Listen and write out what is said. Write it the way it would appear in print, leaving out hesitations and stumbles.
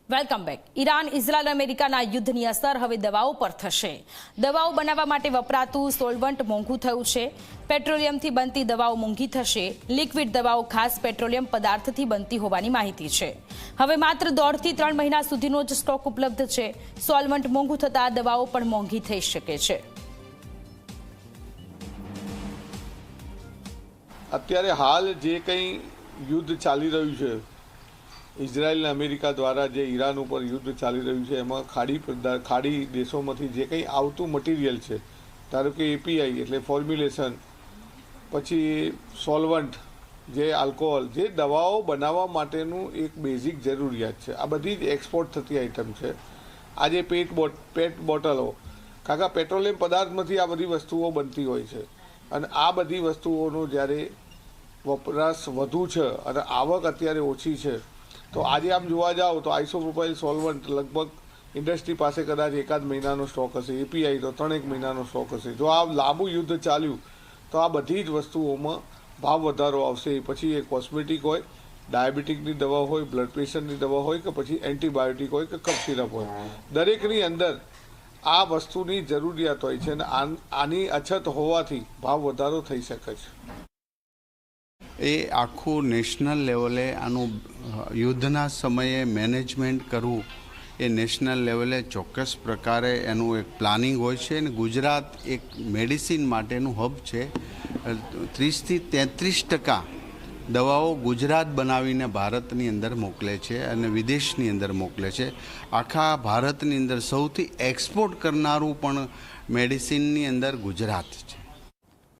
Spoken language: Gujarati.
Welcome back. ઈરાન, ઇઝરાયલ, અમેરિકાના યુદ્ધની અસર હવે દવાઓ પર થશે. દવાઓ બનાવવા માટે વપરાતું સોલ્વન્ટ મોંઘું થયું છે. પેટ્રોલિયમથી બનતી દવાઓ મોંઘી થશે. લિક્વિડ દવાઓ ખાસ પેટ્રોલિયમ પદાર્થથી બનતી હોવાની માહિતી છે. હવે માત્ર 1.5 થી 3 મહિના સુધીનો જ સ્ટોક ઉપલબ્ધ છે. સોલ્વન્ટ મોંઘું થતાં દવાઓ પણ મોંઘી થઈ શકે છે. અત્યારે હાલ જે કંઈ યુદ્ધ ચાલી રહ્યું છે, ઇઝરાયલ અને અમેરિકા દ્વારા જે ઈરાન ઉપર યુદ્ધ ચાલી રહ્યું છે, એમાં ખાડી દેશોમાંથી જે કંઈ આવતું મટીરિયલ છે, ધારો કે એપીઆઈ એટલે ફોર્મ્યુલેશન, પછી સોલ્વન્ટ જે આલ્કોહોલ, જે દવાઓ બનાવવા માટેનું એક બેઝિક જરૂરિયાત છે, આ બધી જ એક્સપોર્ટ થતી આઇટમ છે. આજે પેટ બોટલો, કાકા પેટ્રોલિયમ પદાર્થમાંથી આ બધી વસ્તુઓ બનતી હોય છે. અને આ બધી વસ્તુઓનો જ્યારે વપરાશ વધુ છે અને આવક અત્યારે ઓછી છે, તો આજે આમ જોવા જાઓ તો આઇસોપ્રોપાઇલ સોલ્વન્ટ લગભગ ઇન્ડસ્ટ્રી પાસે કદાચ 1 મહિનાનો સ્ટોક હશે, એપીઆઈ તો 3 મહિનાનો સ્ટોક હશે. જો આ લાંબુ યુદ્ધ ચાલ્યું તો આ બધી જ વસ્તુઓમાં ભાવ વધારો આવશે. પછી એ કોસ્મેટિક હોય, ડાયાબિટીકની દવા હોય, બ્લડ પ્રેશરની દવા હોય, કે પછી એન્ટીબાયોટિક હોય કે કફ સિરપ હોય, દરેકની અંદર આ વસ્તુની જરૂરિયાત હોય છે અને આની અછત હોવાથી ભાવ વધારો થઈ શકે છે. એ આખું નેશનલ લેવલે આનું યુદ્ધના સમયે મેનેજમેન્ટ કરવું એ નેશનલ લેવલે ચોક્કસ પ્રકારે એનું એક પ્લાનિંગ હોય છે. અને ગુજરાત એક મેડિસિન માટેનું હબ છે. 30 થી 33% દવાઓ ગુજરાત બનાવીને ભારતની અંદર મોકલે છે અને વિદેશની અંદર મોકલે છે. આખા ભારતની અંદર સૌથી એક્સપોર્ટ કરનારું પણ મેડિસિનની અંદર ગુજરાત છે.